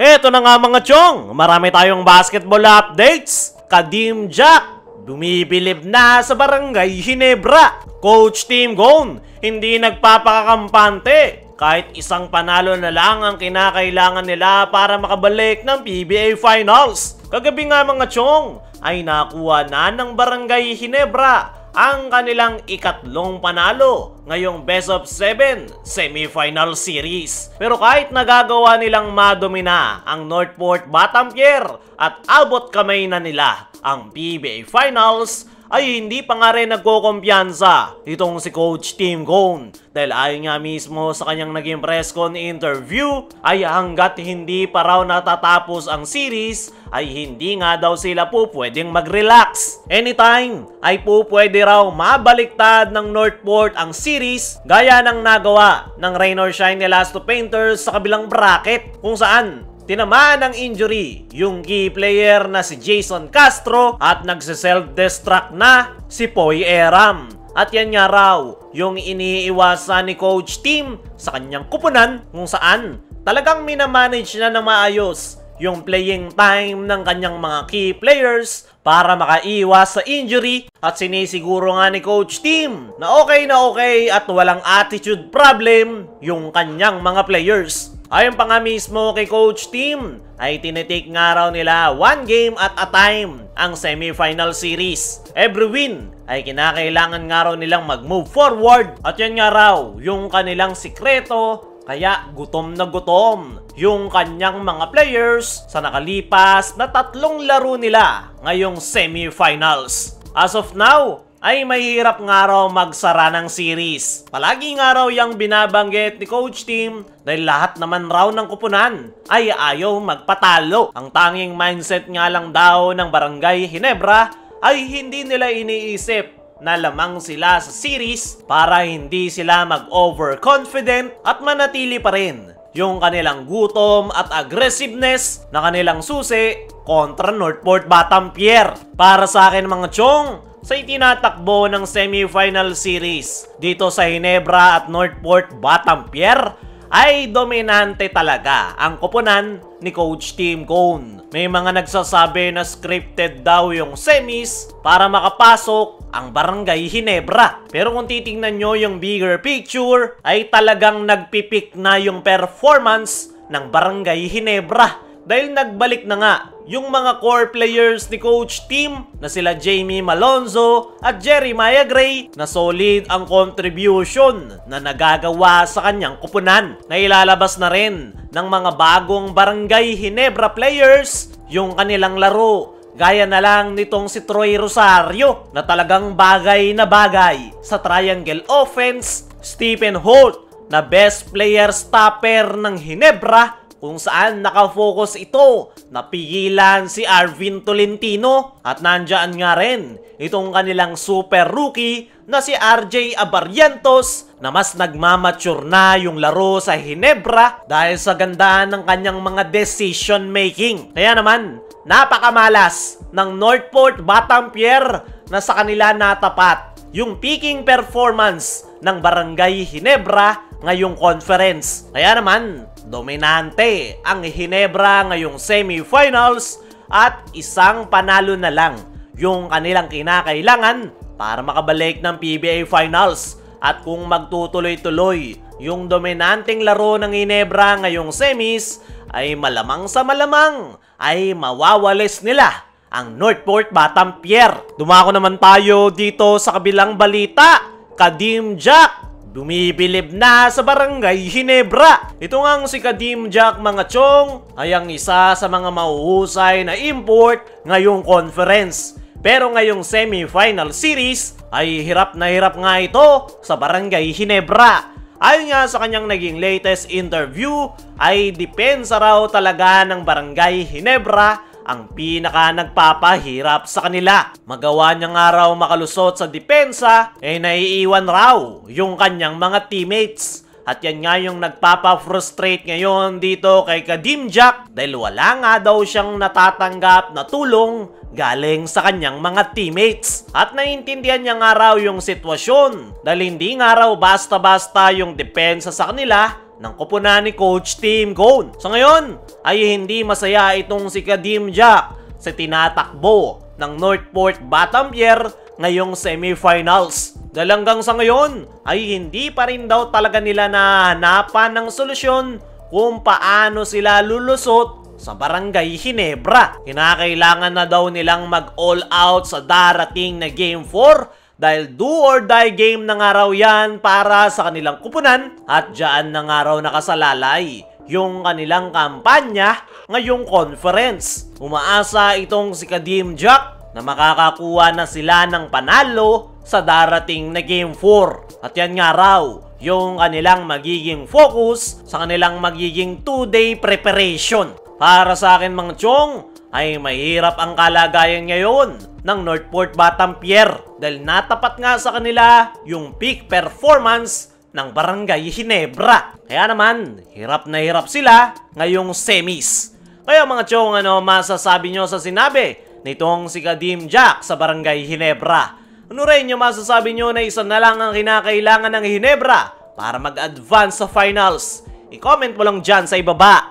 Eto na nga mga chong, marami tayong basketball updates. Kadim Jack, bumibilib na sa Barangay Ginebra. Coach Tim Cone, hindi nagpapakakampante. Kahit isang panalo na lang ang kinakailangan nila para makabalik ng PBA Finals. Kagabi nga mga chong, ay nakuha na ng Barangay Ginebra ang kanilang ikatlong panalo ngayong Best of 7 semifinal series. Pero kahit nagagawa nilang madomina ang Northport Batampier at abot kamay na nila ang PBA Finals, ay hindi pa nga rin nagkukumpiyansa itong si Coach Tim Cone. Dahil ayon nga mismo sa kanyang naging press con interview, ay hanggat hindi pa raw natatapos ang series, ay hindi nga daw sila po pwedeng mag-relax. Anytime ay po pwede raw mabaliktad ng Northport ang series gaya ng nagawa ng Rain or Shine ni Last Two Painters sa kabilang bracket, kung saan tinamaan ng injury yung key player na si Jason Castro at nagse-self-destruct na si Poy Eram. At yan nga raw yung iniiwasan ni Coach Tim sa kanyang kupunan, kung saan talagang minamanage na ng maayos yung playing time ng kanyang mga key players para makaiwas sa injury, at sinisiguro nga ni Coach Tim na okay at walang attitude problem yung kanyang mga players. Ayon pa nga mismo kay Coach Tim, ay tinitake nga raw nila one game at a time ang semifinal series. Every win ay kinakailangan nga raw nilang mag-move forward, at yan nga raw yung kanilang sikreto. Kaya gutom na gutom yung kanyang mga players sa nakalipas na 3 laro nila ngayong semifinals. As of now, ay mahirap nga raw magsara ng series. Palagi nga raw yung binabanggit ni Coach Tim dahil lahat naman raw ng kupunan ay ayaw magpatalo. Ang tanging mindset nga lang daw ng Barangay Ginebra ay hindi nila iniisip na lamang sila sa series para hindi sila mag-overconfident at manatili pa rin yung kanilang gutom at aggressiveness na kanilang susi kontra Northport Batampier. Para sa akin mga chong, sa itinatakbo ng semifinal series dito sa Ginebra at Northport Batampier, ay dominante talaga ang koponan ni Coach Tim Cone. May mga nagsasabi na scripted daw yung semis para makapasok ang Barangay Ginebra. Pero kung titingnan nyo yung bigger picture, ay talagang nagpipik na yung performance ng Barangay Ginebra. Dahil nagbalik na nga yung mga core players ni Coach Tim na sila Jamie Malonzo at Jeremiah Gray, na solid ang contribution na nagagawa sa kanyang kupunan. Nailalabas na rin ng mga bagong Barangay Ginebra players yung kanilang laro. Gaya na lang nitong si Troy Rosario na talagang bagay na bagay sa triangle offense, Stephen Holt na best player stopper ng Ginebra, kung saan nakafocus ito na pigilan si Arvin Tolentino, at nandyan nga rin itong kanilang super rookie na si RJ Abarientos na mas nagmamature na yung laro sa Ginebra dahil sa ganda ng kanyang mga decision making. Kaya naman, napakamalas ng Northport Batampier na sa kanila natapat yung peaking performance ng Barangay Ginebra ngayong conference. Kaya naman, dominante ang Ginebra ngayong semifinals at isang panalo na lang yung kanilang kinakailangan para makabalik ng PBA Finals. At kung magtutuloy-tuloy yung dominanteng laro ng Ginebra ngayong semis, ay malamang sa malamang ay mawawalis nila ang Northport Batampier. Dumako naman tayo dito sa kabilang balita. Kadim Jack, bumibilib na sa Barangay Ginebra. Ito ngang si Kadim Jack mga chong ay ang isa sa mga mahuhusay na import ngayong conference. Pero ngayong semifinal series ay hirap na hirap nga ito sa Barangay Ginebra. Ayon nga sa kanyang naging latest interview, ay depensa raw talaga ng Barangay Ginebra ang pinaka nagpapahirap sa kanila. Magawa niya nga raw makalusot sa depensa, naiiwan raw yung kanyang mga teammates. At yan nga yung nagpapa-frustrate ngayon dito kay Kadim Jack dahil wala nga daw siyang natatanggap na tulong galing sa kanyang mga teammates. At naiintindihan niya nga raw yung sitwasyon dahil hindi nga raw basta-basta yung depensa sa kanila ng koponan ni Coach Tim Cone. Sa ngayon ay hindi masaya itong si Kadim Jack sa tinatakbo ng Northport Battenberg ngayong semifinals. Dahil hanggang sa ngayon ay hindi pa rin daw talaga nila nahanapan ng solusyon kung paano sila lulusot sa Barangay Ginebra. Kinakailangan na daw nilang mag-all out sa darating na Game 4 dahil do or die game na nga raw yan para sa kanilang kupunan at dyan na nga raw nakasalalay yung kanilang kampanya ngayong conference. Umaasa itong si Kadim Jack na makakakuha na sila ng panalo sa darating na Game 4. At yan nga raw yung kanilang magiging focus sa kanilang magiging 2-day preparation. Para sa akin mga chong, ay mahirap ang kalagayan ngayon ng Northport Battenberg dahil natapat nga sa kanila yung peak performance ng Barangay Ginebra. Kaya naman, hirap na hirap sila ngayong semis. Kaya mga chong, ano masasabi nyo sa sinabi nitong si Kadim Jack sa Barangay Ginebra? Ano rin yung masasabi nyo na isa na lang ang kinakailangan ng Ginebra para mag-advance sa finals? I-comment mo lang dyan sa ibaba.